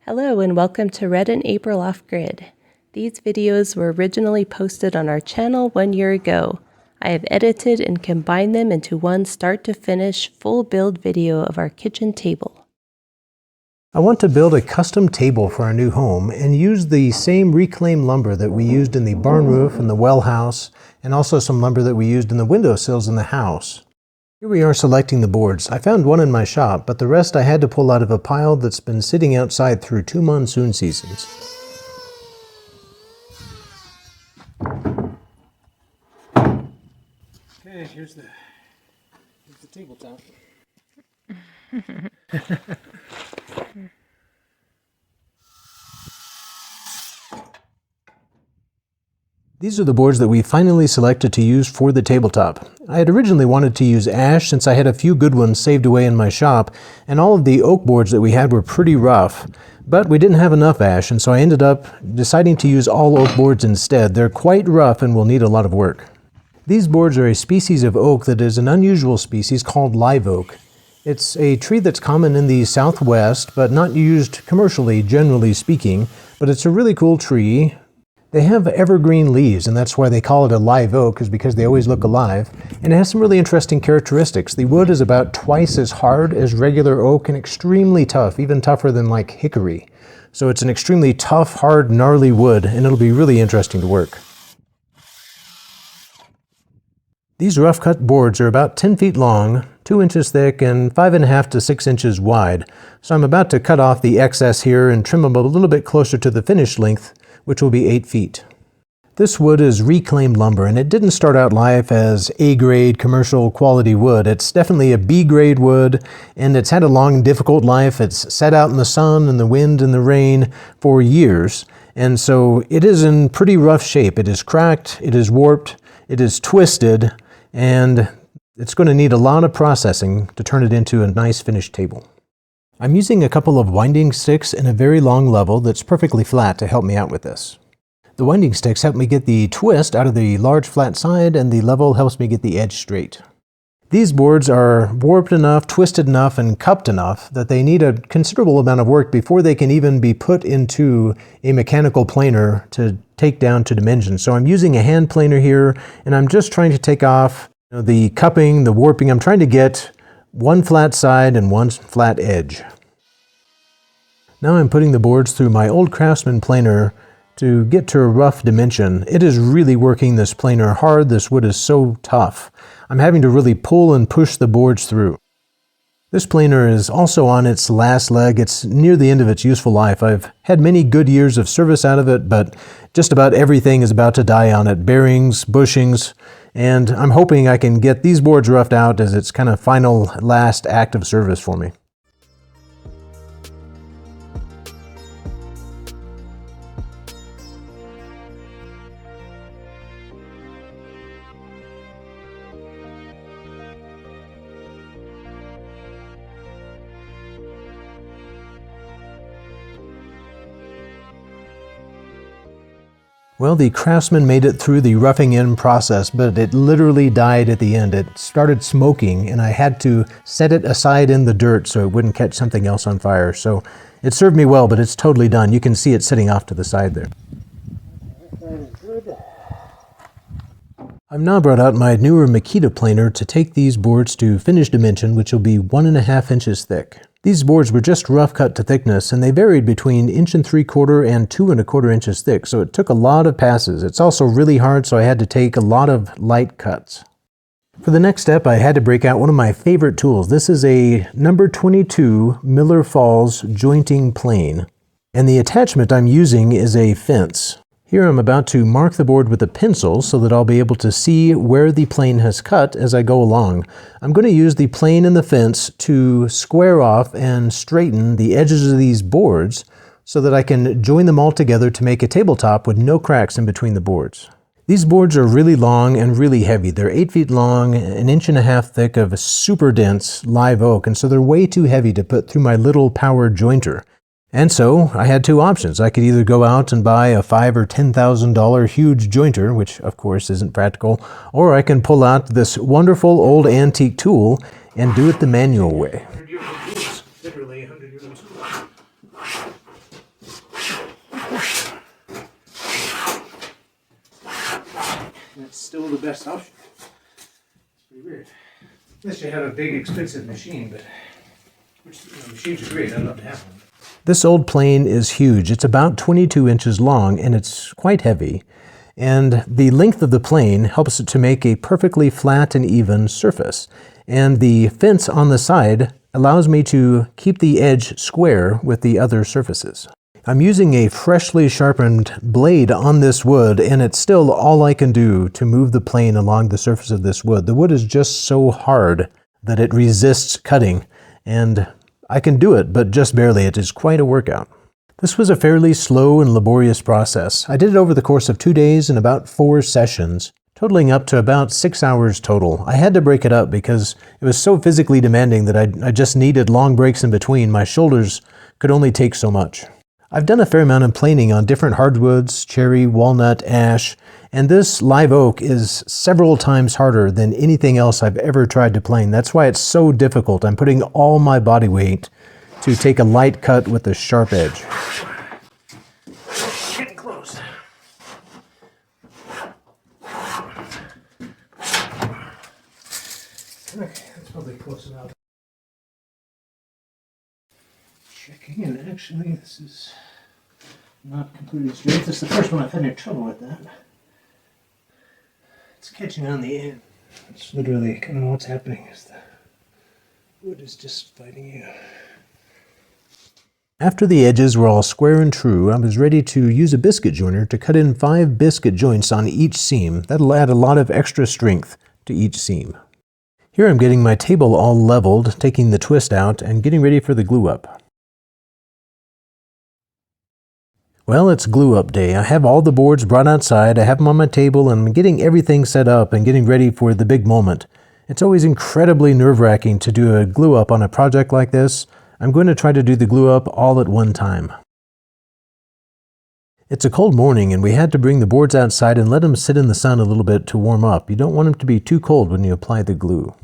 Hello and welcome to Red and April Off-Grid. These videos were originally posted on our channel 1 year ago. I have edited and combined them into one start-to-finish full build video of our kitchen table. I want to build a custom table for our new home and use the same reclaimed lumber that we used in the barn roof and the well house, and also some lumber that we used in the windowsills in the house. Here we are selecting the boards. I found one in my shop, but the rest I had to pull out of a pile that's been sitting outside through 2 monsoon seasons. Okay, here's the tabletop. These are the boards that we finally selected to use for the tabletop. I had originally wanted to use ash since I had a few good ones saved away in my shop, and all of the oak boards that we had were pretty rough. But we didn't have enough ash, and so I ended up deciding to use all oak boards instead. They're quite rough and will need a lot of work. These boards are a species of oak that is an unusual species called live oak. It's a tree that's common in the Southwest, but not used commercially, generally speaking, but it's a really cool tree. They have evergreen leaves, and that's why they call it a live oak, is because they always look alive. And it has some really interesting characteristics. The wood is about twice as hard as regular oak and extremely tough, even tougher than like hickory. So it's an extremely tough, hard, gnarly wood, and it'll be really interesting to work. These rough cut boards are about 10 feet long, 2 inches thick, and 5.5 to 6 inches wide. So I'm about to cut off the excess here and trim them a little bit closer to the finished length, which will be 8 feet. This wood is reclaimed lumber, and it didn't start out life as A-grade commercial quality wood. It's definitely a B-grade wood, and it's had a long and difficult life. It's sat out in the sun and the wind and the rain for years, and so it is in pretty rough shape. It is cracked, it is warped, it is twisted, and it's going to need a lot of processing to turn it into a nice finished table. I'm using a couple of winding sticks and a very long level that's perfectly flat to help me out with this. The winding sticks help me get the twist out of the large flat side, and the level helps me get the edge straight. These boards are warped enough, twisted enough, and cupped enough that they need a considerable amount of work before they can even be put into a mechanical planer to take down to dimensions. So I'm using a hand planer here, and I'm just trying to take off the cupping, the warping. I'm trying to get one flat side and one flat edge. Now I'm putting the boards through my old Craftsman planer to get to a rough dimension. It is really working this planer hard. This wood is so tough. I'm having to really pull and push the boards through. This planer is also on its last leg. It's near the end of its useful life. I've had many good years of service out of it, but just about everything is about to die on it. Bearings, bushings, and I'm hoping I can get these boards roughed out as its kind of final last act of service for me. Well, the Craftsman made it through the roughing in process, but it literally died at the end. It started smoking, and I had to set it aside in the dirt so it wouldn't catch something else on fire. So it served me well, but it's totally done. You can see it sitting off to the side there. That is good. I've now brought out my newer Makita planer to take these boards to finished dimension, which will be 1.5 inches thick. These boards were just rough cut to thickness, and they varied between 1.75 and 2.25 inches thick, so it took a lot of passes. It's also really hard, so I had to take a lot of light cuts. For the next step, I had to break out one of my favorite tools. This is a number 22 Miller Falls jointing plane, and the attachment I'm using is a fence. Here I'm about to mark the board with a pencil so that I'll be able to see where the plane has cut as I go along. I'm going to use the plane and the fence to square off and straighten the edges of these boards so that I can join them all together to make a tabletop with no cracks in between the boards. These boards are really long and really heavy. They're 8 feet long, 1.5 inches thick of super dense live oak, and so they're way too heavy to put through my little power jointer. And so I had two options. I could either go out and buy a $5,000 or $10,000 huge jointer, which of course isn't practical, or I can pull out this wonderful old antique tool and do it the manual way. 100 years of tools, literally 100 years of tools. it's still the best option. It's pretty weird. Unless you have a big, expensive machine, but machines are great. I'd love to have one. This old plane is huge. It's about 22 inches long, and it's quite heavy. And the length of the plane helps it to make a perfectly flat and even surface. And the fence on the side allows me to keep the edge square with the other surfaces. I'm using a freshly sharpened blade on this wood, and it's still all I can do to move the plane along the surface of this wood. The wood is just so hard that it resists cutting, and I can do it, but just barely. It is quite a workout. This was a fairly slow and laborious process. I did it over the course of 2 days and about 4 sessions, totaling up to about 6 hours total. I had to break it up because it was so physically demanding that I just needed long breaks in between. My shoulders could only take so much. I've done a fair amount of planing on different hardwoods, cherry, walnut, ash, and this live oak is several times harder than anything else I've ever tried to plane. That's why it's so difficult. I'm putting all my body weight to take a light cut with a sharp edge. Getting close. Okay, that's probably close enough. Checking, and actually this is not completely straight. This is the first one I've had any trouble with that. It's catching on the end. It's literally kind of what's happening is the wood is just fighting you. After the edges were all square and true, I was ready to use a biscuit joiner to cut in 5 biscuit joints on each seam. That'll add a lot of extra strength to each seam. Here I'm getting my table all leveled, taking the twist out, and getting ready for the glue up. Well, it's glue up day. I have all the boards brought outside, I have them on my table, and I'm getting everything set up and getting ready for the big moment. It's always incredibly nerve-wracking to do a glue up on a project like this. I'm going to try to do the glue up all at one time. It's a cold morning and we had to bring the boards outside and let them sit in the sun a little bit to warm up. You don't want them to be too cold when you apply the glue.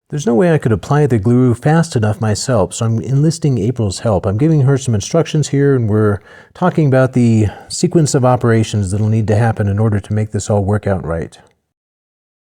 There's no way I could apply the glue fast enough myself, so I'm enlisting April's help. I'm giving her some instructions here, and we're talking about the sequence of operations that'll need to happen in order to make this all work out right.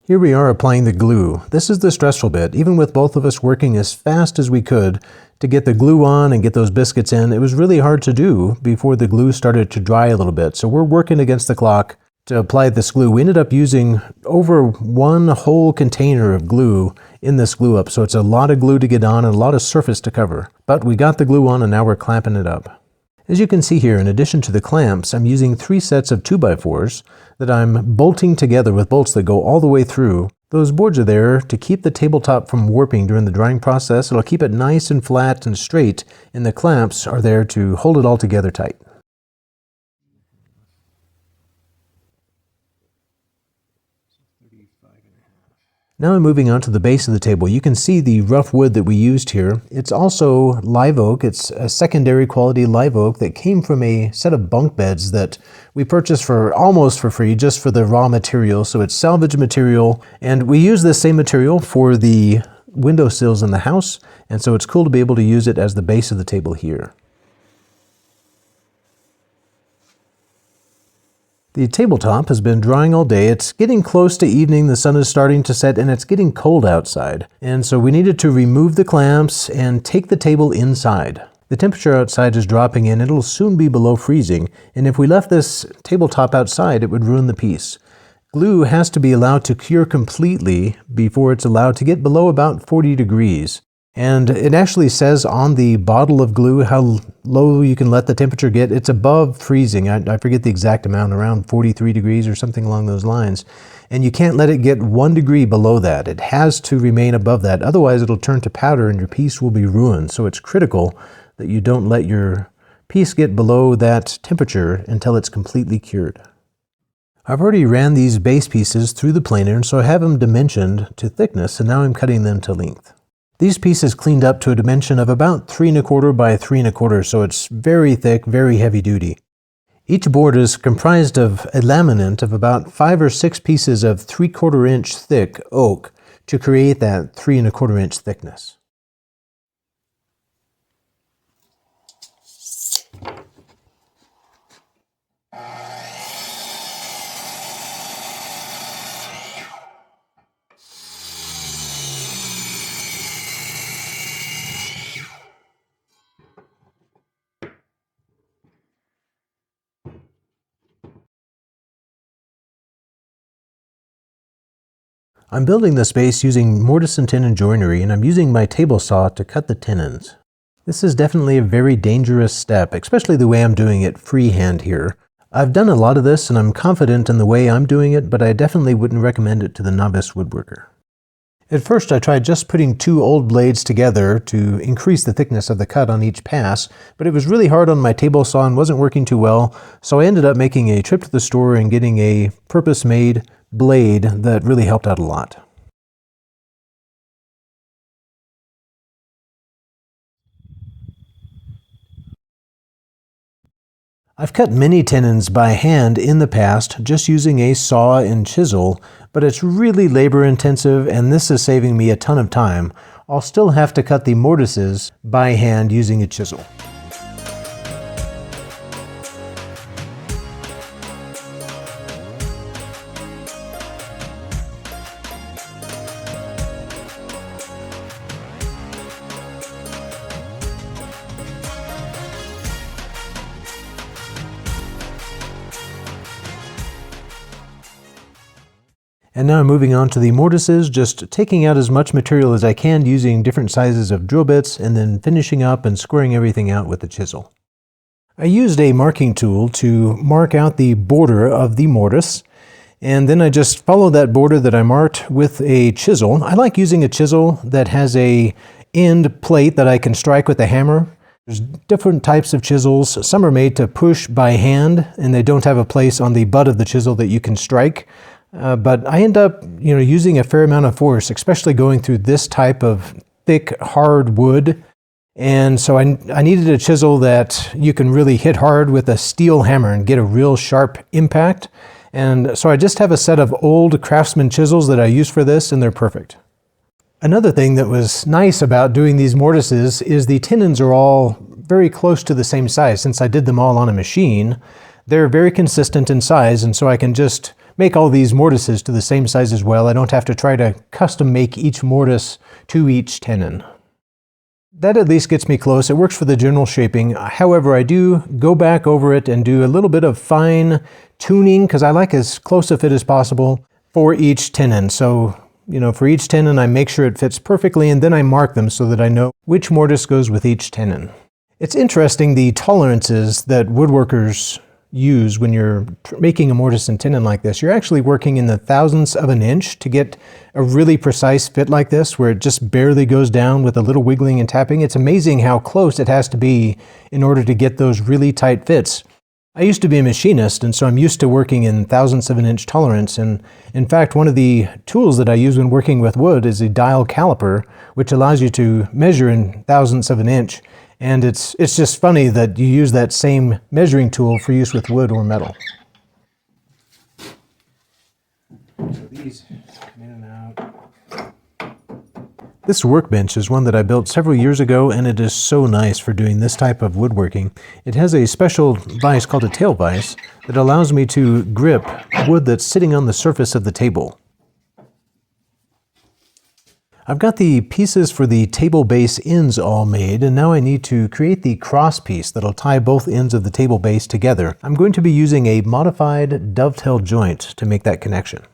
Here we are applying the glue. This is the stressful bit. Even with both of us working as fast as we could to get the glue on and get those biscuits in, it was really hard to do before the glue started to dry a little bit. So we're working against the clock to apply this glue. We ended up using over 1 whole container of glue in this glue up, so it's a lot of glue to get on and a lot of surface to cover. But we got the glue on and now we're clamping it up. As you can see here, in addition to the clamps, I'm using 3 sets of 2x4s that I'm bolting together with bolts that go all the way through. Those boards are there to keep the tabletop from warping during the drying process. It'll keep it nice and flat and straight, and the clamps are there to hold it all together tight. Now I'm moving on to the base of the table. You can see the rough wood that we used here. It's also live oak. It's a secondary quality live oak that came from a set of bunk beds that we purchased for almost for free, just for the raw material. So it's salvage material, and we use this same material for the windowsills in the house, and so it's cool to be able to use it as the base of the table here. The tabletop has been drying all day. It's getting close to evening, the sun is starting to set, and it's getting cold outside. And so we needed to remove the clamps and take the table inside. The temperature outside is dropping in. It'll soon be below freezing, and if we left this tabletop outside, it would ruin the piece. Glue has to be allowed to cure completely before it's allowed to get below about 40 degrees. And it actually says on the bottle of glue how low you can let the temperature get. It's above freezing. I forget the exact amount, around 43 degrees or something along those lines. And you can't let it get 1 degree below that. It has to remain above that. Otherwise, it'll turn to powder and your piece will be ruined. So it's critical that you don't let your piece get below that temperature until it's completely cured. I've already ran these base pieces through the planer, so I have them dimensioned to thickness, and now I'm cutting them to length. These pieces cleaned up to a dimension of about 3 1/4 by 3 1/4, so it's very thick, very heavy duty. Each board is comprised of a laminate of about 5 or 6 pieces of 3/4 inch thick oak to create that 3 1/4 inch thickness. I'm building the space using mortise and tenon joinery, and I'm using my table saw to cut the tenons. This is definitely a very dangerous step, especially the way I'm doing it freehand here. I've done a lot of this and I'm confident in the way I'm doing it, but I definitely wouldn't recommend it to the novice woodworker. At first I tried just putting 2 old blades together to increase the thickness of the cut on each pass, but it was really hard on my table saw and wasn't working too well, so I ended up making a trip to the store and getting a purpose-made blade that really helped out a lot. I've cut many tenons by hand in the past just using a saw and chisel, but it's really labor intensive and this is saving me a ton of time. I'll still have to cut the mortises by hand using a chisel. And now I'm moving on to the mortises, just taking out as much material as I can using different sizes of drill bits and then finishing up and squaring everything out with the chisel. I used a marking tool to mark out the border of the mortise, and then I just follow that border that I marked with a chisel. I like using a chisel that has a end plate that I can strike with a hammer. There's different types of chisels. Some are made to push by hand and they don't have a place on the butt of the chisel that you can strike. But I end up, using a fair amount of force, especially going through this type of thick, hard wood. And so I needed a chisel that you can really hit hard with a steel hammer and get a real sharp impact. And so I just have a set of old Craftsman chisels that I use for this, and they're perfect. Another thing that was nice about doing these mortises is the tenons are all very close to the same size. Since I did them all on a machine, they're very consistent in size, and so I can just make all these mortises to the same size as well. I don't have to try to custom make each mortise to each tenon. That at least gets me close. It works for the general shaping. However, I do go back over it and do a little bit of fine tuning because I like as close a fit as possible for each tenon. So, for each tenon I make sure it fits perfectly and then I mark them so that I know which mortise goes with each tenon. It's interesting the tolerances that woodworkers use when you're making a mortise and tenon like this. You're actually working in the thousandths of an inch to get a really precise fit like this where it just barely goes down with a little wiggling and tapping. It's amazing how close it has to be in order to get those really tight fits. I used to be a machinist, and so I'm used to working in thousandths of an inch tolerance, and in fact one of the tools that I use when working with wood is a dial caliper, which allows you to measure in thousandths of an inch. And it's just funny that you use that same measuring tool for use with wood or metal. So these come in and out. This workbench is one that I built several years ago, and it is so nice for doing this type of woodworking. It has a special vise called a tail vise that allows me to grip wood that's sitting on the surface of the table. I've got the pieces for the table base ends all made, and now I need to create the cross piece that'll tie both ends of the table base together. I'm going to be using a modified dovetail joint to make that connection.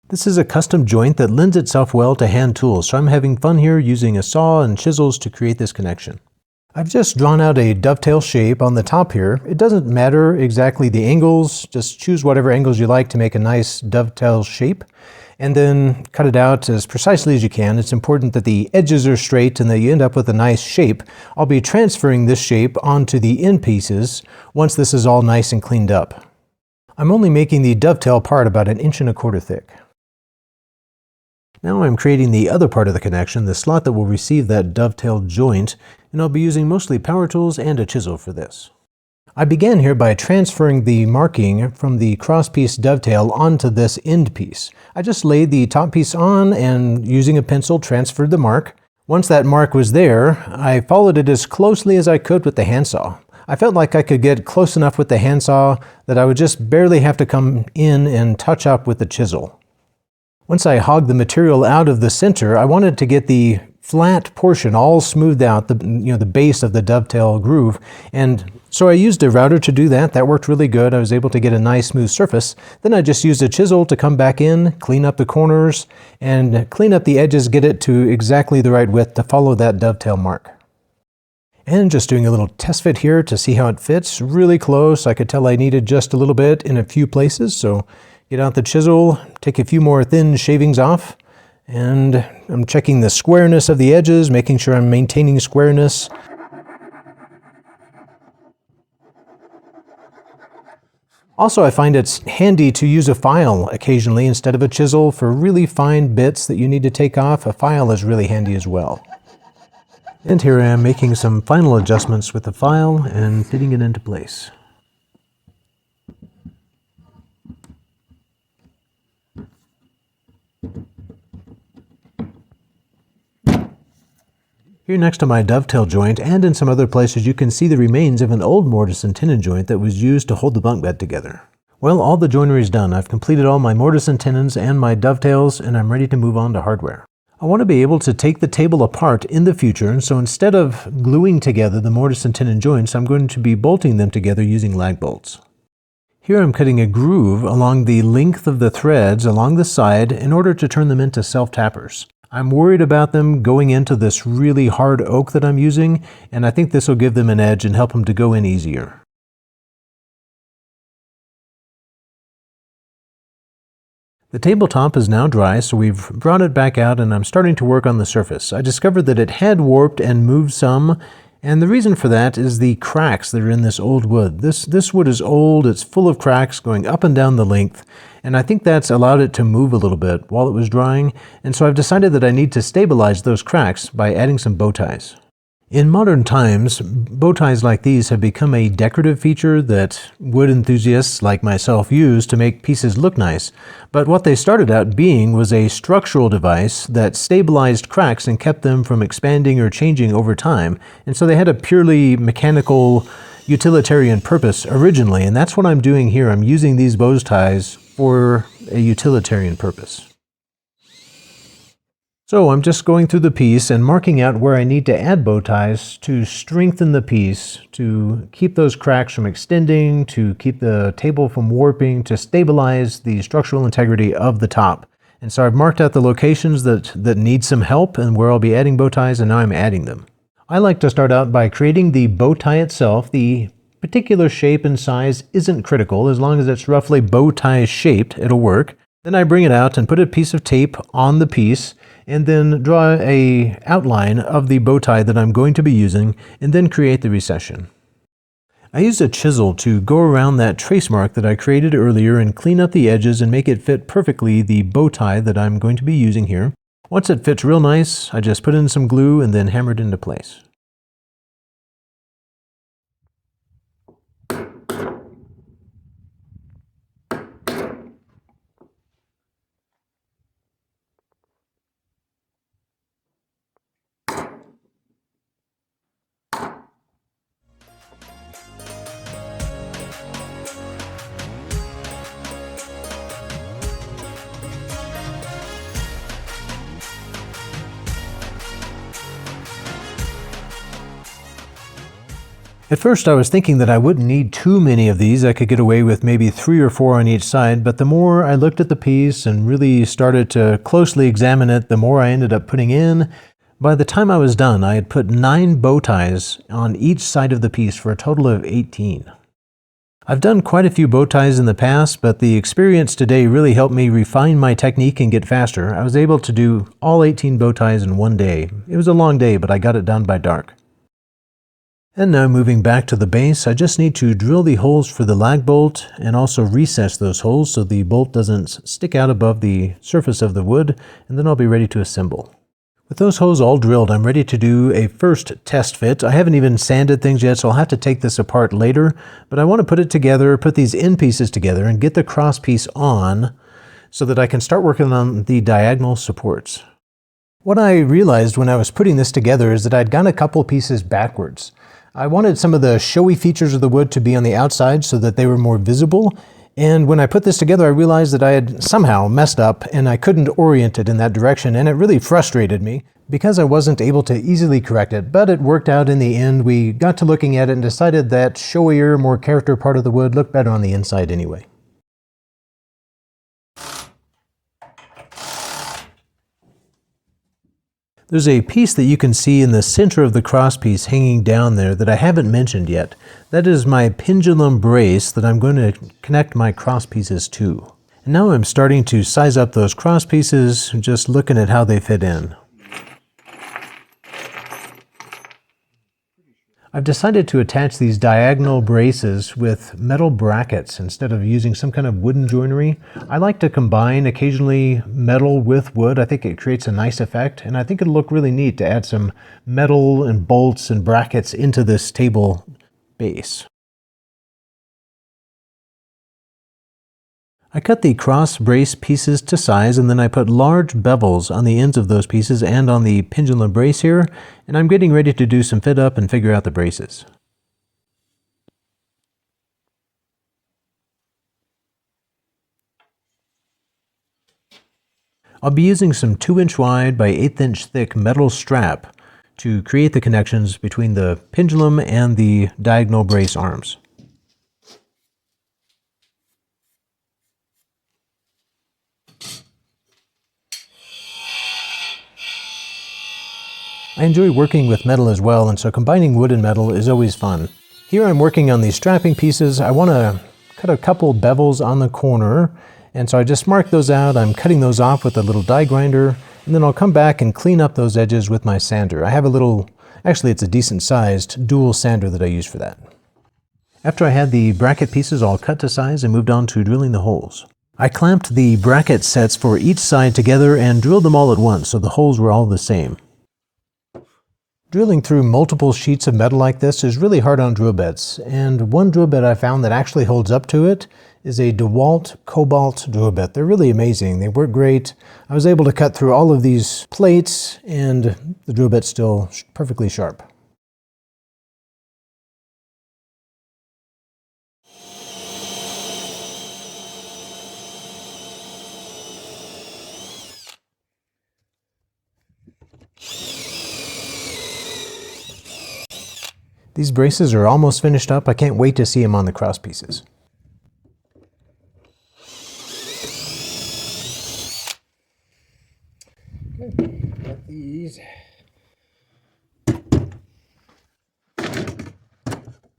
This is a custom joint that lends itself well to hand tools, so I'm having fun here using a saw and chisels to create this connection. I've just drawn out a dovetail shape on the top here. It doesn't matter exactly the angles, just choose whatever angles you like to make a nice dovetail shape. And then cut it out as precisely as you can. It's important that the edges are straight and that you end up with a nice shape. I'll be transferring this shape onto the end pieces once this is all nice and cleaned up. I'm only making the dovetail part about 1.25 inches thick. Now I'm creating the other part of the connection, the slot that will receive that dovetail joint, and I'll be using mostly power tools and a chisel for this. I began here by transferring the marking from the crosspiece dovetail onto this end piece. I just laid the top piece on and using a pencil transferred the mark. Once that mark was there, I followed it as closely as I could with the handsaw. I felt like I could get close enough with the handsaw that I would just barely have to come in and touch up with the chisel. Once I hogged the material out of the center, I wanted to get the flat portion all smoothed out, the base of the dovetail groove. And so I used a router to do that. That worked really good. I was able to get a nice smooth surface. Then I just used a chisel to come back in, clean up the corners, and clean up the edges, get it to exactly the right width to follow that dovetail mark. And just doing a little test fit here to see how it fits. Really close. I could tell I needed just a little bit in a few places. So get out the chisel, take a few more thin shavings off, and I'm checking the squareness of the edges, making sure I'm maintaining squareness. Also, I find it's handy to use a file occasionally instead of a chisel for really fine bits that you need to take off. A file is really handy as well. And here I am making some final adjustments with the file and fitting it into place. Here next to my dovetail joint and in some other places you can see the remains of an old mortise and tenon joint that was used to hold the bunk bed together. Well, all the joinery is done. I've completed all my mortise and tenons and my dovetails, and I'm ready to move on to hardware. I want to be able to take the table apart in the future, and so instead of gluing together the mortise and tenon joints, I'm going to be bolting them together using lag bolts. Here I'm cutting a groove along the length of the threads along the side in order to turn them into self-tappers. I'm worried about them going into this really hard oak that I'm using, and I think this will give them an edge and help them to go in easier. The tabletop is now dry, so we've brought it back out and I'm starting to work on the surface. I discovered that it had warped and moved some, and the reason for that is the cracks that are in this old wood. This wood is old, it's full of cracks going up and down the length, and I think that's allowed it to move a little bit while it was drying, and so I've decided that I need to stabilize those cracks by adding some bow ties. In modern times, bow ties like these have become a decorative feature that wood enthusiasts like myself use to make pieces look nice, but what they started out being was a structural device that stabilized cracks and kept them from expanding or changing over time, and so they had a purely mechanical utilitarian purpose originally, and that's what I'm doing here. I'm using these bow ties for a utilitarian purpose. So I'm just going through the piece and marking out where I need to add bow ties to strengthen the piece, to keep those cracks from extending, to keep the table from warping, to stabilize the structural integrity of the top. And so I've marked out the locations that need some help and where I'll be adding bow ties, and now I'm adding them. I like to start out by creating the bow tie itself. The particular shape and size isn't critical. As long as it's roughly bow tie shaped, it'll work. Then I bring it out and put a piece of tape on the piece, and then draw an outline of the bow tie that I'm going to be using, and then create the recession. I used a chisel to go around that trace mark that I created earlier and clean up the edges and make it fit perfectly the bow tie that I'm going to be using here. Once it fits real nice, I just put in some glue and then hammer it into place. At first I was thinking that I wouldn't need too many of these. I could get away with maybe 3 or 4 on each side, but the more I looked at the piece and really started to closely examine it, the more I ended up putting in. By the time I was done, I had put 9 bow ties on each side of the piece for a total of 18. I've done quite a few bow ties in the past, but the experience today really helped me refine my technique and get faster. I was able to do all 18 bow ties in one day. It was a long day, but I got it done by dark. And now moving back to the base, I just need to drill the holes for the lag bolt and also recess those holes so the bolt doesn't stick out above the surface of the wood, and then I'll be ready to assemble. With those holes all drilled, I'm ready to do a first test fit. I haven't even sanded things yet, so I'll have to take this apart later, but I want to put it together, put these end pieces together, and get the cross piece on so that I can start working on the diagonal supports. What I realized when I was putting this together is that I'd gone a couple pieces backwards. I wanted some of the showy features of the wood to be on the outside so that they were more visible, And when I put this together, I realized that I had somehow messed up and I couldn't orient it in that direction, and it really frustrated me because I wasn't able to easily correct it, but it worked out in the end. We got to looking at it and decided that showier, more character part of the wood looked better on the inside anyway. There's a piece that you can see in the center of the crosspiece hanging down there that I haven't mentioned yet. That is my pendulum brace that I'm going to connect my crosspieces to. And now I'm starting to size up those crosspieces, just looking at how they fit in. I've decided to attach these diagonal braces with metal brackets instead of using some kind of wooden joinery. I like to combine occasionally metal with wood. I think it creates a nice effect, and I think it'll look really neat to add some metal and bolts and brackets into this table base. I cut the cross brace pieces to size, and then I put large bevels on the ends of those pieces and on the pendulum brace here, and I'm getting ready to do some fit up and figure out the braces. I'll be using some 2-inch wide by 1/8-inch thick metal strap to create the connections between the pendulum and the diagonal brace arms. I enjoy working with metal as well, and so combining wood and metal is always fun. Here I'm working on these strapping pieces. I want to cut a couple bevels on the corner, and so I just mark those out. I'm cutting those off with a little die grinder, and then I'll come back and clean up those edges with my sander. I have a little, actually it's a decent sized dual sander that I use for that. After I had the bracket pieces all cut to size, I moved on to drilling the holes. I clamped the bracket sets for each side together and drilled them all at once so the holes were all the same. Drilling through multiple sheets of metal like this is really hard on drill bits, and one drill bit I found that actually holds up to it is a DeWalt Cobalt drill bit. They're really amazing. They work great. I was able to cut through all of these plates, and the drill bit's still perfectly sharp. These braces are almost finished up. I can't wait to see them on the cross pieces. Got these.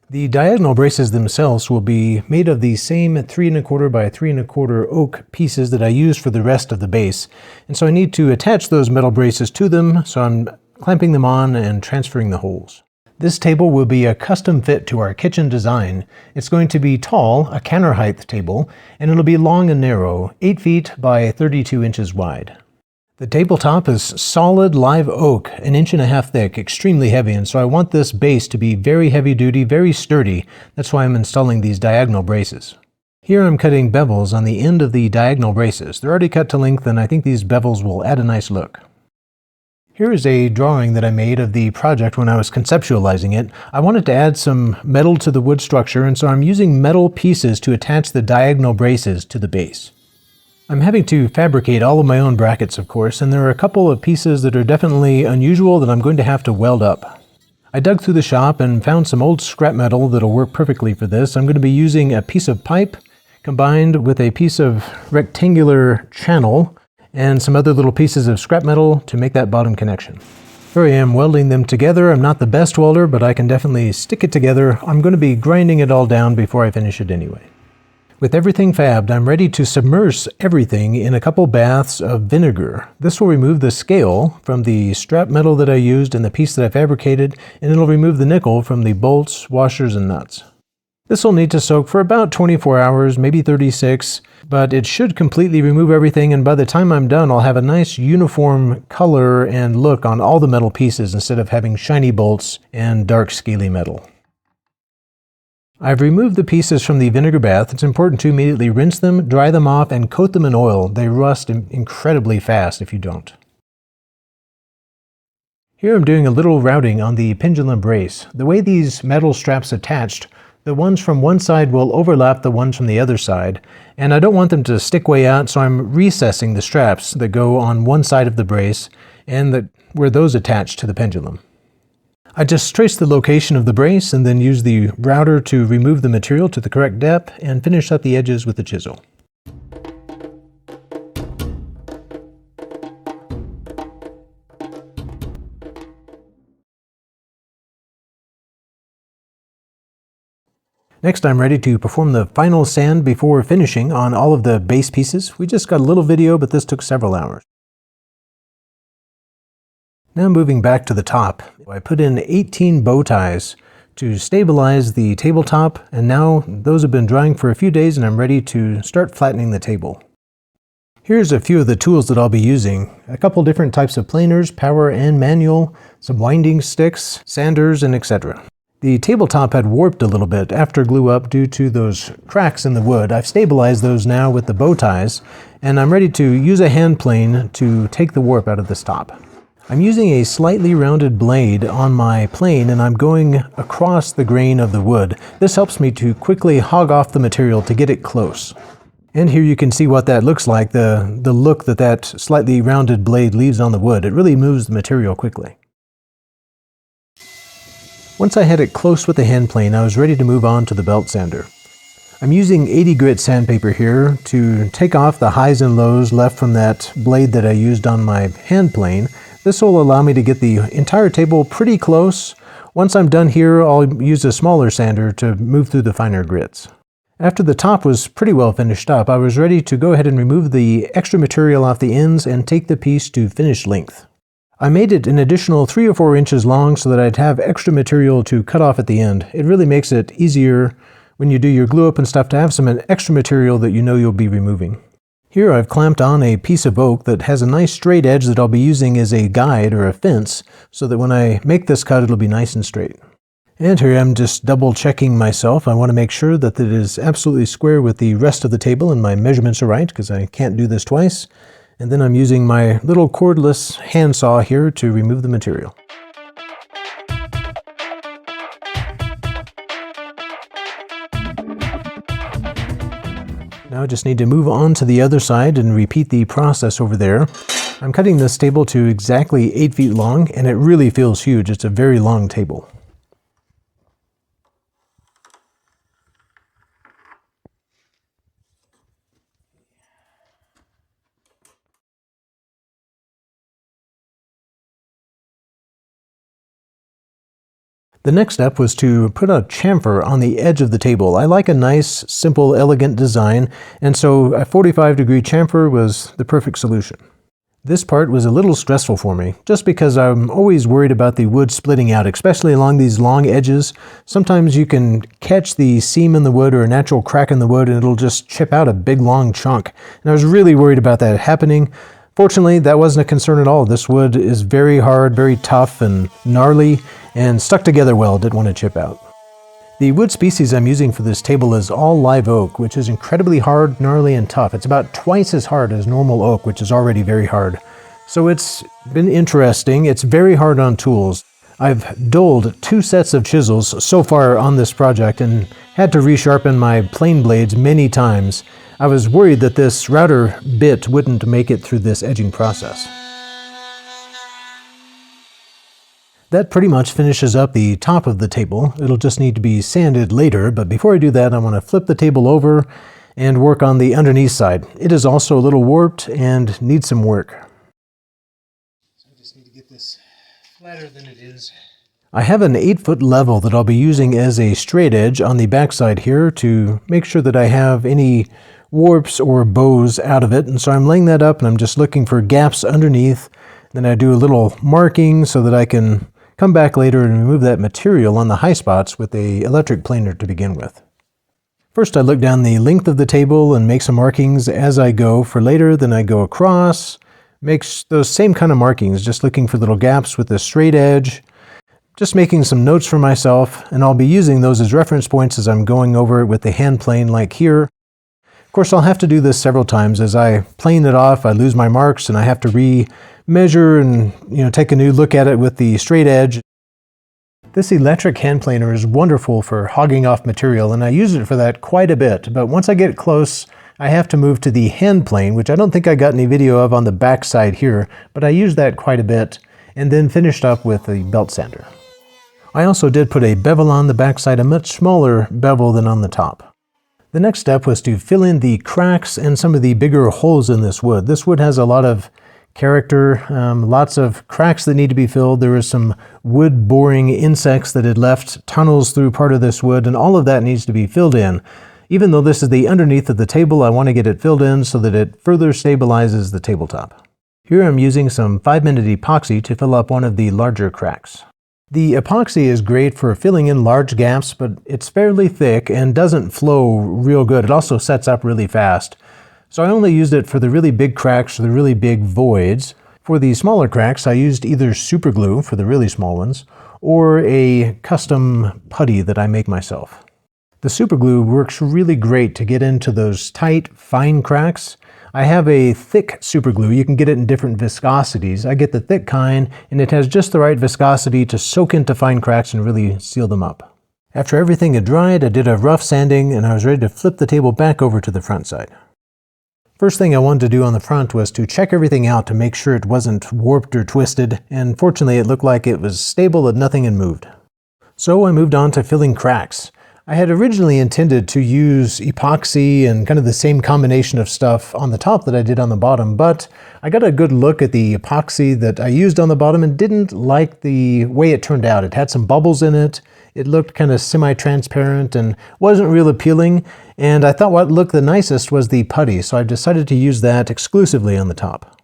The diagonal braces themselves will be made of the same 3 1/4 by 3 1/4 oak pieces that I used for the rest of the base. And so I need to attach those metal braces to them, so I'm clamping them on and transferring the holes. This table will be a custom fit to our kitchen design. It's going to be tall, a counter height table, and it'll be long and narrow, 8 feet by 32 inches wide. The tabletop is solid live oak, 1.5 inches thick, extremely heavy, and so I want this base to be very heavy duty, very sturdy. That's why I'm installing these diagonal braces. Here I'm cutting bevels on the end of the diagonal braces. They're already cut to length, and I think these bevels will add a nice look. Here is a drawing that I made of the project when I was conceptualizing it. I wanted to add some metal to the wood structure, and so I'm using metal pieces to attach the diagonal braces to the base. I'm having to fabricate all of my own brackets, of course, and there are a couple of pieces that are definitely unusual that I'm going to have to weld up. I dug through the shop and found some old scrap metal that'll work perfectly for this. I'm going to be using a piece of pipe combined with a piece of rectangular channel and some other little pieces of scrap metal to make that bottom connection. Here I am welding them together. I'm not the best welder, but I can definitely stick it together. I'm going to be grinding it all down before I finish it anyway. With everything fabbed, I'm ready to submerge everything in a couple baths of vinegar. This will remove the scale from the strap metal that I used and the piece that I fabricated, and it'll remove the nickel from the bolts, washers, and nuts. This will need to soak for about 24 hours, maybe 36, but it should completely remove everything, and by the time I'm done, I'll have a nice uniform color and look on all the metal pieces instead of having shiny bolts and dark scaly metal. I've removed the pieces from the vinegar bath. It's important to immediately rinse them, dry them off, and coat them in oil. They rust incredibly fast if you don't. Here I'm doing a little routing on the pendulum brace. The way these metal straps attached The ones from one side will overlap the ones from the other side, and I don't want them to stick way out, so I'm recessing the straps that go on one side of the brace and where those attach to the pendulum. I just trace the location of the brace and then use the router to remove the material to the correct depth and finish up the edges with the chisel. Next, I'm ready to perform the final sand before finishing on all of the base pieces. We just got a little video, but this took several hours. Now moving back to the top, I put in 18 bow ties to stabilize the tabletop, and now those have been drying for a few days and I'm ready to start flattening the table. Here's a few of the tools that I'll be using. A couple different types of planers, power and manual, some winding sticks, sanders, and etc. The tabletop had warped a little bit after glue up due to those cracks in the wood. I've stabilized those now with the bow ties, and I'm ready to use a hand plane to take the warp out of this top. I'm using a slightly rounded blade on my plane, and I'm going across the grain of the wood. This helps me to quickly hog off the material to get it close. And here you can see what that looks like, the look that slightly rounded blade leaves on the wood. It really moves the material quickly. Once I had it close with the hand plane, I was ready to move on to the belt sander. I'm using 80 grit sandpaper here to take off the highs and lows left from that blade that I used on my hand plane. This will allow me to get the entire table pretty close. Once I'm done here, I'll use a smaller sander to move through the finer grits. After the top was pretty well finished up, I was ready to go ahead and remove the extra material off the ends and take the piece to finished length. I made it an additional 3 or 4 inches long so that I'd have extra material to cut off at the end. It really makes it easier when you do your glue up and stuff to have some extra material that you know you'll be removing. Here I've clamped on a piece of oak that has a nice straight edge that I'll be using as a guide or a fence so that when I make this cut it'll be nice and straight. And here I'm just double checking myself. I want to make sure that it is absolutely square with the rest of the table and my measurements are right because I can't do this twice. And then I'm using my little cordless handsaw here to remove the material. Now I just need to move on to the other side and repeat the process over there. I'm cutting this table to exactly 8 feet long, and it really feels huge. It's a very long table. The next step was to put a chamfer on the edge of the table. I like a nice, simple, elegant design, and so a 45-degree chamfer was the perfect solution. This part was a little stressful for me, just because I'm always worried about the wood splitting out, especially along these long edges. Sometimes you can catch the seam in the wood or a natural crack in the wood and it'll just chip out a big long chunk. And I was really worried about that happening. Fortunately, that wasn't a concern at all. This wood is very hard, very tough and gnarly, and stuck together well, didn't want to chip out. The wood species I'm using for this table is all live oak, which is incredibly hard, gnarly, and tough. It's about twice as hard as normal oak, which is already very hard. So it's been interesting. It's very hard on tools. I've dulled 2 sets of chisels so far on this project and had to resharpen my plane blades many times. I was worried that this router bit wouldn't make it through this edging process. That pretty much finishes up the top of the table. It'll just need to be sanded later, but before I do that, I want to flip the table over and work on the underneath side. It is also a little warped and needs some work. So I just need to get this flatter than it is. I have an 8-foot level that I'll be using as a straight edge on the backside here to make sure that I have any warps or bows out of it. And so I'm laying that up and I'm just looking for gaps underneath. Then I do a little marking so that I can come back later and remove that material on the high spots with the electric planer to begin with. First I look down the length of the table and make some markings as I go for later, then I go across, make those same kind of markings, just looking for little gaps with the straight edge, just making some notes for myself, and I'll be using those as reference points as I'm going over it with the hand plane like here. Of course I'll have to do this several times. As I plane it off, I lose my marks and I have to measure and take a new look at it with the straight edge. This electric hand planer is wonderful for hogging off material, and I use it for that quite a bit, but once I get close, I have to move to the hand plane, which I don't think I got any video of on the back side here, but I use that quite a bit, and then finished up with a belt sander. I also did put a bevel on the backside, a much smaller bevel than on the top. The next step was to fill in the cracks and some of the bigger holes in this wood. This wood has a lot of character, lots of cracks that need to be filled. There was some wood boring insects that had left tunnels through part of this wood, and all of that needs to be filled in. Even though this is the underneath of the table, I want to get it filled in so that it further stabilizes the tabletop. Here I'm using some 5-minute epoxy to fill up one of the larger cracks. The epoxy is great for filling in large gaps, but it's fairly thick and doesn't flow real good. It also sets up really fast. So I only used it for the really big cracks or the really big voids. For the smaller cracks, I used either super glue for the really small ones or a custom putty that I make myself. The super glue works really great to get into those tight, fine cracks. I have a thick super glue. You can get it in different viscosities. I get the thick kind, and it has just the right viscosity to soak into fine cracks and really seal them up. After everything had dried, I did a rough sanding, and I was ready to flip the table back over to the front side. First thing I wanted to do on the front was to check everything out to make sure it wasn't warped or twisted, and fortunately it looked like it was stable and nothing had moved. So I moved on to filling cracks. I had originally intended to use epoxy and kind of the same combination of stuff on the top that I did on the bottom, but I got a good look at the epoxy that I used on the bottom and didn't like the way it turned out. It had some bubbles in it. It looked kind of semi-transparent and wasn't real appealing, and I thought what looked the nicest was the putty, so I decided to use that exclusively on the top.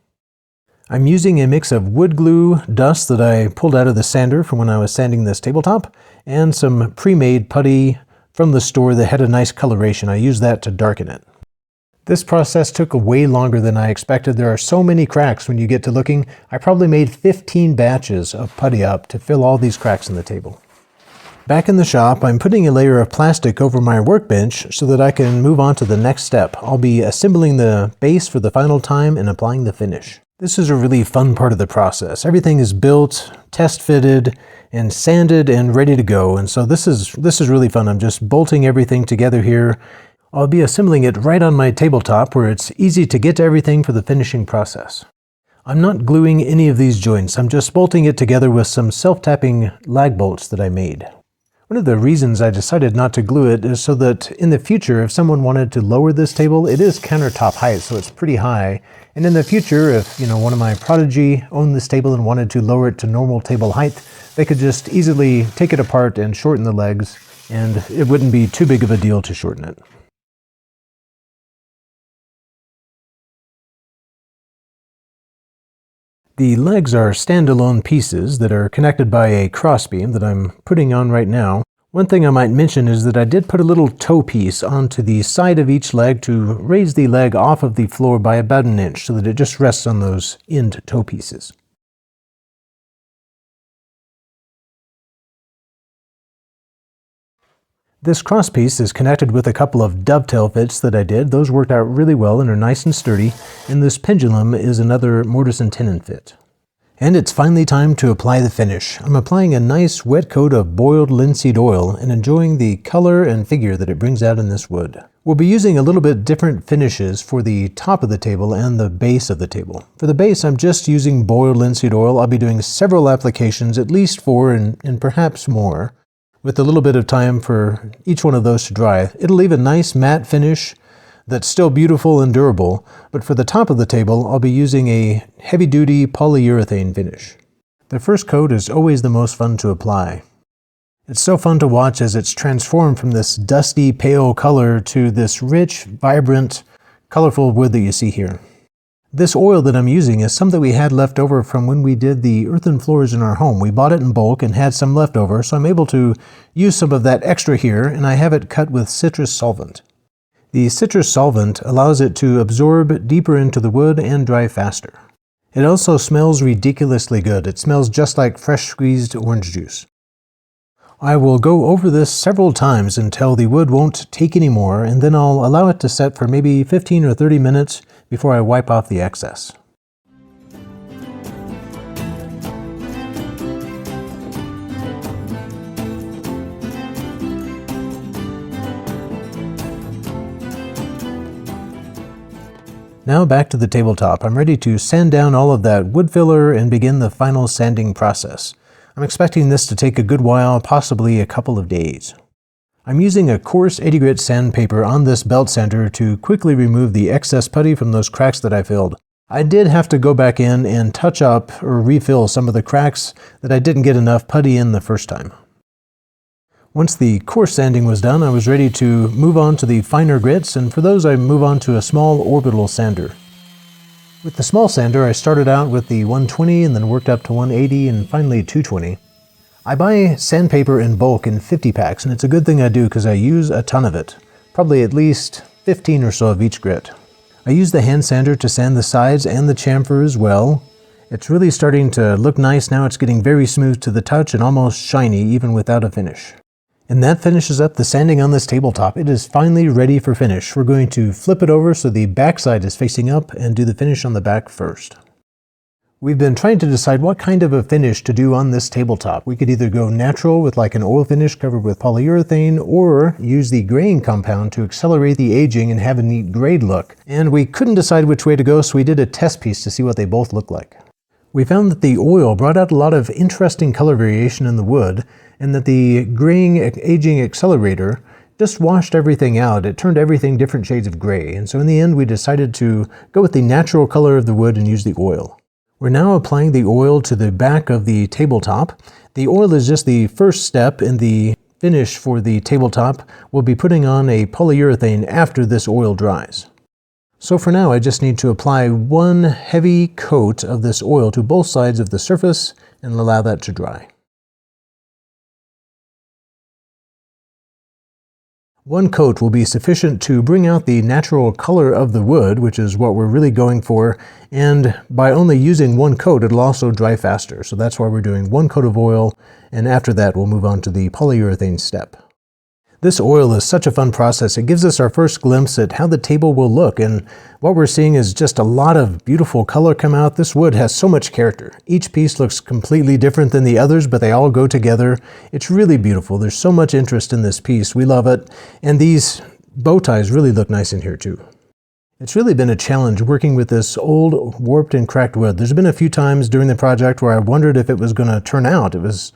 I'm using a mix of wood glue dust that I pulled out of the sander from when I was sanding this tabletop, and some pre-made putty from the store that had a nice coloration. I used that to darken it. This process took way longer than I expected. There are so many cracks when you get to looking. I probably made 15 batches of putty up to fill all these cracks in the table. Back in the shop, I'm putting a layer of plastic over my workbench so that I can move on to the next step. I'll be assembling the base for the final time and applying the finish. This is a really fun part of the process. Everything is built, test fitted, and sanded and ready to go, and so this is really fun. I'm just bolting everything together here. I'll be assembling it right on my tabletop where it's easy to get to everything for the finishing process. I'm not gluing any of these joints. I'm just bolting it together with some self-tapping lag bolts that I made. One of the reasons I decided not to glue it is so that in the future, if someone wanted to lower this table, it is countertop height, so it's pretty high. And in the future, if one of my prodigy owned this table and wanted to lower it to normal table height, they could just easily take it apart and shorten the legs, and it wouldn't be too big of a deal to shorten it. The legs are standalone pieces that are connected by a crossbeam that I'm putting on right now. One thing I might mention is that I did put a little toe piece onto the side of each leg to raise the leg off of the floor by about an inch so that it just rests on those end toe pieces. This crosspiece is connected with a couple of dovetail fits that I did. Those worked out really well and are nice and sturdy. And this pendulum is another mortise and tenon fit. And it's finally time to apply the finish. I'm applying a nice wet coat of boiled linseed oil and enjoying the color and figure that it brings out in this wood. We'll be using a little bit different finishes for the top of the table and the base of the table. For the base, I'm just using boiled linseed oil. I'll be doing several applications, at least 4 and perhaps more, with a little bit of time for each one of those to dry. It'll leave a nice matte finish that's still beautiful and durable, but for the top of the table, I'll be using a heavy-duty polyurethane finish. The first coat is always the most fun to apply. It's so fun to watch as it's transformed from this dusty, pale color to this rich, vibrant, colorful wood that you see here. This oil that I'm using is some that we had left over from when we did the earthen floors in our home. We bought it in bulk and had some left over, so I'm able to use some of that extra here, and I have it cut with citrus solvent. The citrus solvent allows it to absorb deeper into the wood and dry faster. It also smells ridiculously good. It smells just like fresh squeezed orange juice. I will go over this several times until the wood won't take any more, and then I'll allow it to set for maybe 15 or 30 minutes before I wipe off the excess. Now back to the tabletop. I'm ready to sand down all of that wood filler and begin the final sanding process. I'm expecting this to take a good while, possibly a couple of days. I'm using a coarse 80 grit sandpaper on this belt sander to quickly remove the excess putty from those cracks that I filled. I did have to go back in and touch up or refill some of the cracks that I didn't get enough putty in the first time. Once the coarse sanding was done, I was ready to move on to the finer grits, and for those I move on to a small orbital sander. With the small sander, I started out with the 120 and then worked up to 180 and finally 220. I buy sandpaper in bulk in 50 packs, and it's a good thing I do because I use a ton of it, probably at least 15 or so of each grit. I use the hand sander to sand the sides and the chamfer as well. It's really starting to look nice now. It's getting very smooth to the touch and almost shiny even without a finish. And that finishes up the sanding on this tabletop. It is finally ready for finish. We're going to flip it over so the back side is facing up and do the finish on the back first. We've been trying to decide what kind of a finish to do on this tabletop. We could either go natural with like an oil finish covered with polyurethane, or use the graying compound to accelerate the aging and have a neat grayed look. And we couldn't decide which way to go, so we did a test piece to see what they both look like. We found that the oil brought out a lot of interesting color variation in the wood, and that the graying aging accelerator just washed everything out. It turned everything different shades of gray, and so in the end we decided to go with the natural color of the wood and use the oil. We're now applying the oil to the back of the tabletop. The oil is just the first step in the finish for the tabletop. We'll be putting on a polyurethane after this oil dries. So for now I just need to apply one heavy coat of this oil to both sides of the surface and allow that to dry. One coat will be sufficient to bring out the natural color of the wood, which is what we're really going for, and by only using one coat it'll also dry faster. So that's why we're doing one coat of oil, and after that we'll move on to the polyurethane step. This oil is such a fun process. It gives us our first glimpse at how the table will look, and what we're seeing is just a lot of beautiful color come out. This wood has so much character. Each piece looks completely different than the others, but they all go together. It's really beautiful. There's so much interest in this piece. We love it, and these bow ties really look nice in here too. It's really been a challenge working with this old warped and cracked wood. There's been a few times during the project where I wondered if it was going to turn out. It was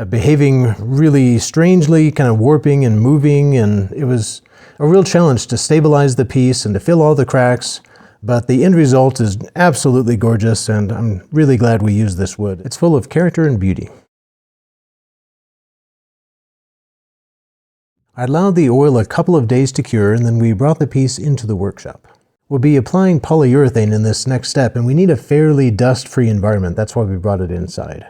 behaving really strangely, kind of warping and moving, and it was a real challenge to stabilize the piece and to fill all the cracks, but the end result is absolutely gorgeous, and I'm really glad we used this wood. It's full of character and beauty. I allowed the oil a couple of days to cure, and then we brought the piece into the workshop. We'll be applying polyurethane in this next step, and we need a fairly dust-free environment. That's why we brought it inside.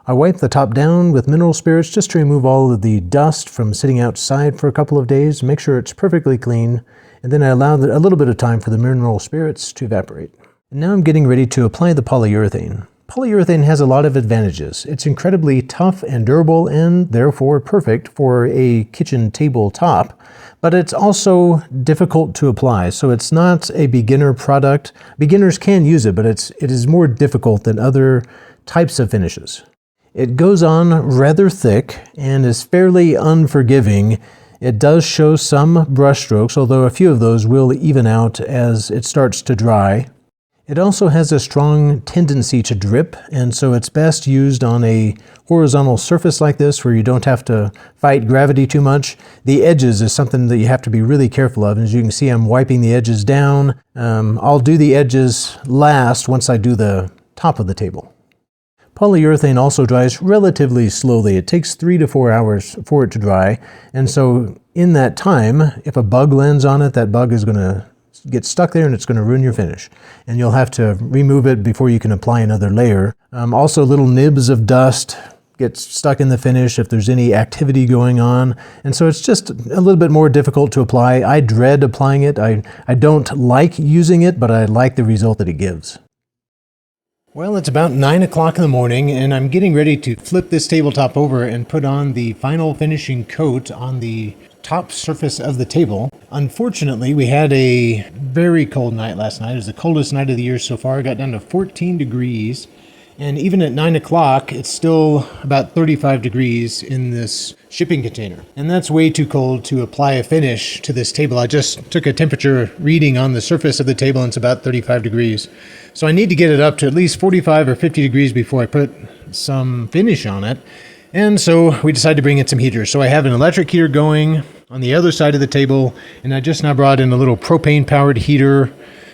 I wiped the top down with mineral spirits just to remove all of the dust from sitting outside for a couple of days, make sure it's perfectly clean, and then I allowed a little bit of time for the mineral spirits to evaporate. And now I'm getting ready to apply the polyurethane. Polyurethane has a lot of advantages. It's incredibly tough and durable and therefore perfect for a kitchen table top, but it's also difficult to apply, so it's not a beginner product. Beginners can use it, but it is more difficult than other types of finishes. It goes on rather thick and is fairly unforgiving. It does show some brush strokes, although a few of those will even out as it starts to dry. It also has a strong tendency to drip, and so it's best used on a horizontal surface like this where you don't have to fight gravity too much. The edges is something that you have to be really careful of. As you can see, I'm wiping the edges down. I'll do the edges last once I do the top of the table. Polyurethane also dries relatively slowly. It takes 3 to 4 hours for it to dry, and so in that time, if a bug lands on it, that bug is going to get stuck there and it's going to ruin your finish, and you'll have to remove it before you can apply another layer. Also, little nibs of dust get stuck in the finish if there's any activity going on, and so it's just a little bit more difficult to apply. I dread applying it. I don't like using it, but I like the result that it gives. Well, it's about 9 o'clock in the morning, and I'm getting ready to flip this tabletop over and put on the final finishing coat on the top surface of the table. Unfortunately, we had a very cold night last night. It was the coldest night of the year so far. It got down to 14 degrees, And even at 9 o'clock, it's still about 35 degrees in this shipping container. And that's way too cold to apply a finish to this table. I just took a temperature reading on the surface of the table and it's about 35 degrees. So I need to get it up to at least 45 or 50 degrees before I put some finish on it. And so we decided to bring in some heaters. So I have an electric heater going on the other side of the table, and I just now brought in a little propane-powered heater.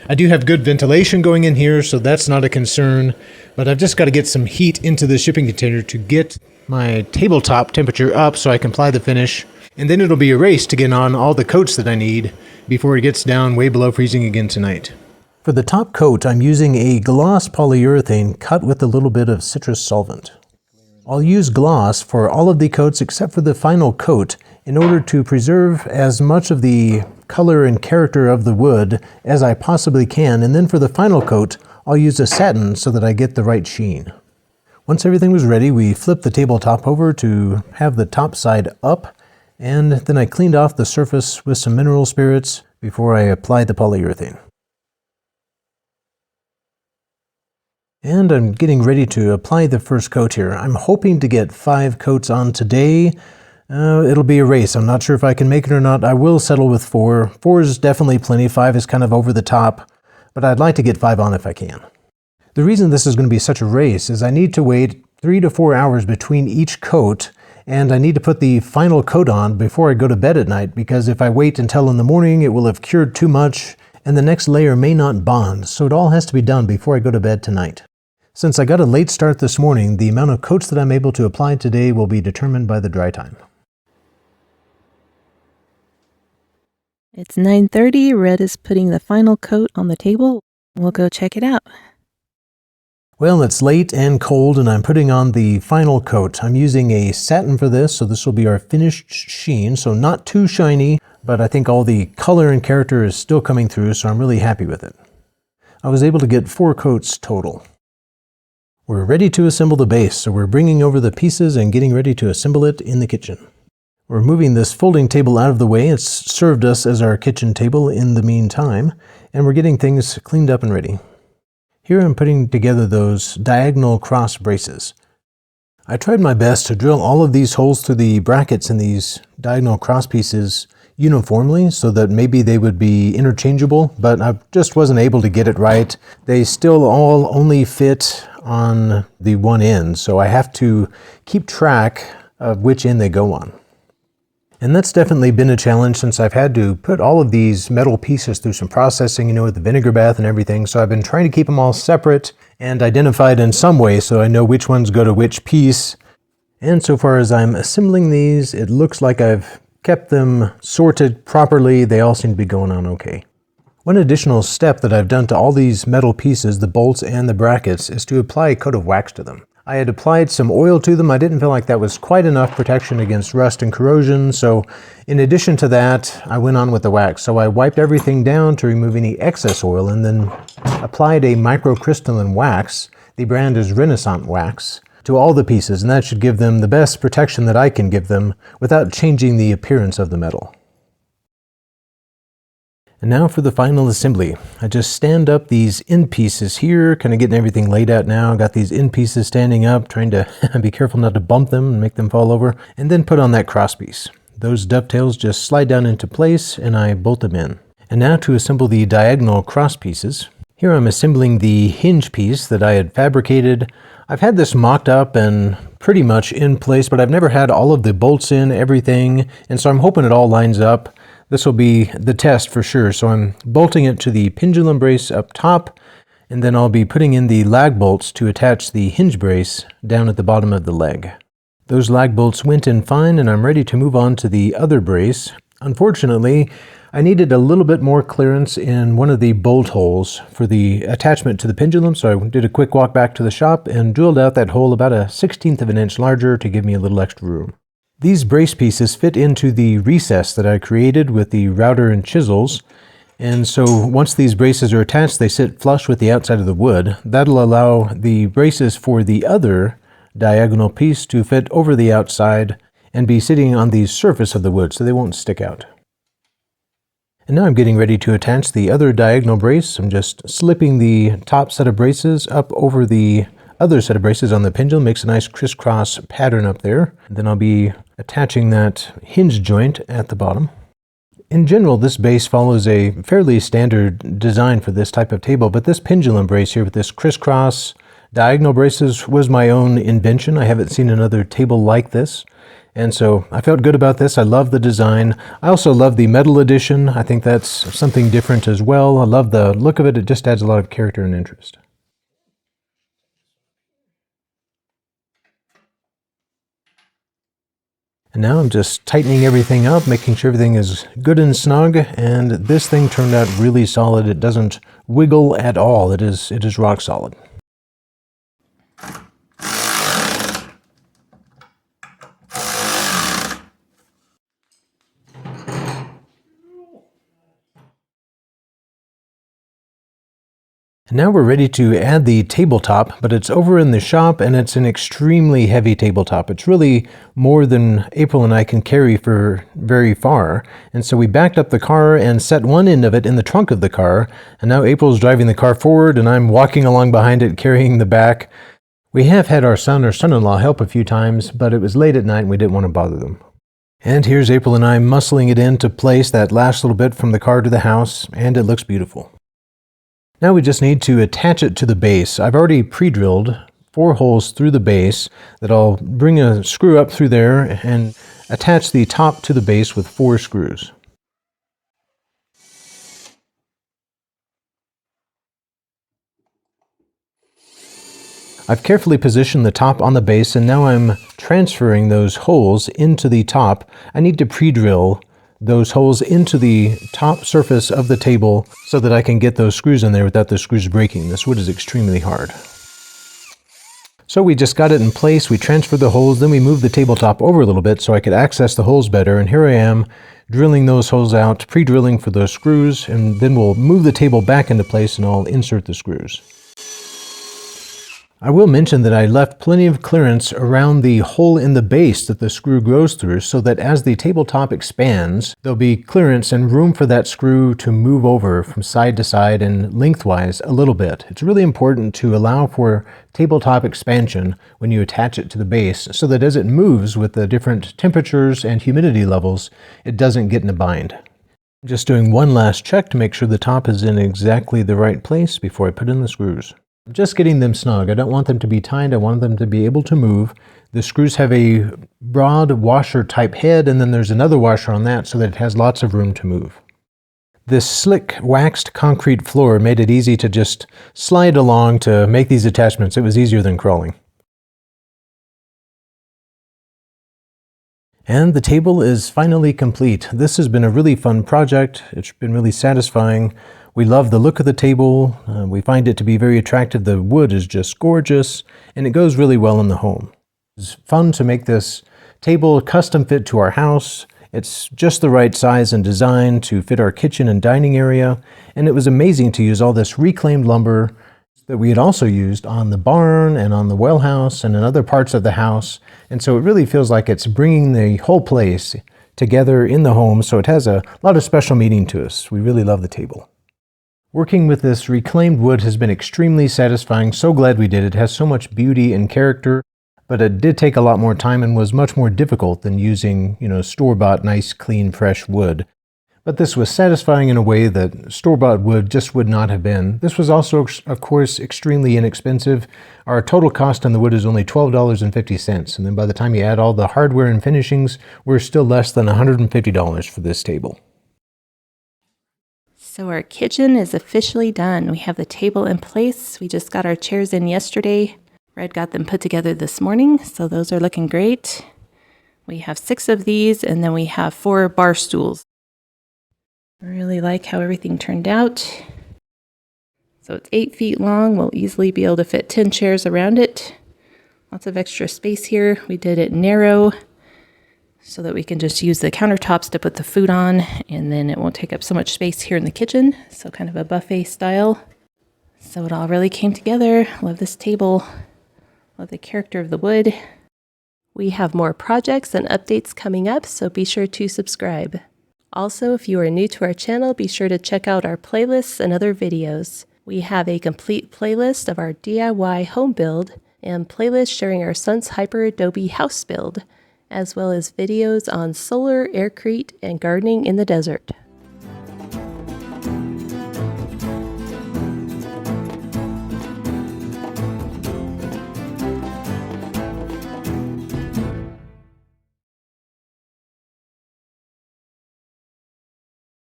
I do have good ventilation going in here, so that's not a concern, but I've just got to get some heat into the shipping container to get my tabletop temperature up so I can apply the finish, and then it'll be a race to get on all the coats that I need before it gets down way below freezing again tonight. For the top coat, I'm using a gloss polyurethane cut with a little bit of citrus solvent. I'll use gloss for all of the coats except for the final coat in order to preserve as much of the color and character of the wood as I possibly can, and then for the final coat, I'll use a satin so that I get the right sheen. Once everything was ready, we flipped the tabletop over to have the top side up, and then I cleaned off the surface with some mineral spirits before I applied the polyurethane. And I'm getting ready to apply the first coat here. I'm hoping to get 5 coats on today. It'll be a race. I'm not sure if I can make it or not. I will settle with 4. 4 is definitely plenty. 5 is kind of over the top, but I'd like to get 5 on if I can. The reason this is going to be such a race is I need to wait 3 to 4 hours between each coat, and I need to put the final coat on before I go to bed at night, because if I wait until in the morning, it will have cured too much, and the next layer may not bond, so it all has to be done before I go to bed tonight. Since I got a late start this morning, the amount of coats that I'm able to apply today will be determined by the dry time. It's 9:30. Red is putting the final coat on the table. We'll go check it out. Well, it's late and cold, and I'm putting on the final coat. I'm using a satin for this, so this will be our finished sheen, so not too shiny, but I think all the color and character is still coming through, so I'm really happy with it. I was able to get 4 coats total. We're ready to assemble the base, so we're bringing over the pieces and getting ready to assemble it in the kitchen. We're moving this folding table out of the way. It's served us as our kitchen table in the meantime, and we're getting things cleaned up and ready. Here I'm putting together those diagonal cross braces. I tried my best to drill all of these holes through the brackets in these diagonal cross pieces uniformly so that maybe they would be interchangeable, but I just wasn't able to get it right. They still all only fit on the one end, so I have to keep track of which end they go on. And that's definitely been a challenge since I've had to put all of these metal pieces through some processing, with the vinegar bath and everything. So I've been trying to keep them all separate and identified in some way so I know which ones go to which piece. And so far as I'm assembling these, it looks like I've kept them sorted properly. They all seem to be going on okay. One additional step that I've done to all these metal pieces, the bolts and the brackets, is to apply a coat of wax to them. I had applied some oil to them. I didn't feel like that was quite enough protection against rust and corrosion, so in addition to that, I went on with the wax. So I wiped everything down to remove any excess oil and then applied a microcrystalline wax. The brand is Renaissance Wax, to all the pieces, and that should give them the best protection that I can give them without changing the appearance of the metal. And now for the final assembly. I just stand up these end pieces here, kind of getting everything laid out now. Got these end pieces standing up, trying to be careful not to bump them and make them fall over, and then put on that cross piece. Those dovetails just slide down into place and I bolt them in. And now to assemble the diagonal cross pieces. Here I'm assembling the hinge piece that I had fabricated. I've had this mocked up and pretty much in place, but I've never had all of the bolts in, everything, and so I'm hoping it all lines up. This will be the test for sure. So I'm bolting it to the pendulum brace up top, and then I'll be putting in the lag bolts to attach the hinge brace down at the bottom of the leg. Those lag bolts went in fine, and I'm ready to move on to the other brace. Unfortunately, I needed a little bit more clearance in one of the bolt holes for the attachment to the pendulum, so I did a quick walk back to the shop and drilled out that hole about a 1/16 of an inch larger to give me a little extra room. These brace pieces fit into the recess that I created with the router and chisels, and so once these braces are attached, they sit flush with the outside of the wood. That'll allow the braces for the other diagonal piece to fit over the outside and be sitting on the surface of the wood so they won't stick out. And now I'm getting ready to attach the other diagonal brace. I'm just slipping the top set of braces up over the other set of braces on the pendulum, makes a nice crisscross pattern up there. And then I'll be attaching that hinge joint at the bottom. In general, this base follows a fairly standard design for this type of table, but this pendulum brace here with this crisscross diagonal braces was my own invention. I haven't seen another table like this, and so I felt good about this. I love the design. I also love the metal edition. I think that's something different as well. I love the look of it. It just adds a lot of character and interest. And now I'm just tightening everything up, making sure everything is good and snug, and this thing turned out really solid. It doesn't wiggle at all. It is rock solid. Now we're ready to add the tabletop, but it's over in the shop and it's an extremely heavy tabletop. It's really more than April and I can carry for very far. And so we backed up the car and set one end of it in the trunk of the car. And now April's driving the car forward and I'm walking along behind it, carrying the back. We have had our son or son-in-law help a few times, but it was late at night and we didn't want to bother them. And here's April and I muscling it into place, that last little bit from the car to the house, and it looks beautiful. Now we just need to attach it to the base. I've already pre-drilled 4 holes through the base that I'll bring a screw up through there and attach the top to the base with 4 screws. I've carefully positioned the top on the base and now I'm transferring those holes into the top. I need to pre-drill those holes into the top surface of the table so that I can get those screws in there without the screws breaking. This wood is extremely hard. So we just got it in place, we transferred the holes, then we moved the tabletop over a little bit so I could access the holes better, and here I am drilling those holes out, pre-drilling for those screws, and then we'll move the table back into place and I'll insert the screws. I will mention that I left plenty of clearance around the hole in the base that the screw goes through so that as the tabletop expands, there'll be clearance and room for that screw to move over from side to side and lengthwise a little bit. It's really important to allow for tabletop expansion when you attach it to the base so that as it moves with the different temperatures and humidity levels, it doesn't get in a bind. I'm just doing one last check to make sure the top is in exactly the right place before I put in the screws. I'm just getting them snug. I don't want them to be tight. I want them to be able to move. The screws have a broad washer type head, and then there's another washer on that so that it has lots of room to move. This slick waxed concrete floor made it easy to just slide along to make these attachments. It was easier than crawling. And the table is finally complete. This has been a really fun project. It's been really satisfying. We love the look of the table. We find it to be very attractive. The wood is just gorgeous, and it goes really well in the home. It's fun to make this table custom fit to our house. It's just the right size and design to fit our kitchen and dining area, and it was amazing to use all this reclaimed lumber that we had also used on the barn and on the well house and in other parts of the house, and so it really feels like it's bringing the whole place together in the home, so it has a lot of special meaning to us. We really love the table. Working with this reclaimed wood has been extremely satisfying. So glad we did. It has so much beauty and character, but it did take a lot more time and was much more difficult than using, store-bought, nice, clean, fresh wood. But this was satisfying in a way that store-bought wood just would not have been. This was also, of course, extremely inexpensive. Our total cost on the wood is only $12.50, and then by the time you add all the hardware and finishings, we're still less than $150 for this table. So our kitchen is officially done. We have the table in place. We just got our chairs in yesterday. Red got them put together this morning, so those are looking great. We have 6 of these, and then we have 4 bar stools. I really like how everything turned out. So it's 8 feet long. We'll easily be able to fit 10 chairs around it. Lots of extra space here. We did it narrow so that we can just use the countertops to put the food on, and then it won't take up so much space here in the kitchen. So kind of a buffet style. So it all really came together. Love this table. Love the character of the wood. We have more projects and updates coming up, so be sure to subscribe. Also, if you are new to our channel, be sure to check out our playlists and other videos. We have a complete playlist of our DIY home build and playlists sharing our son's Hyper Adobe house build, as well as videos on solar, aircrete, and gardening in the desert.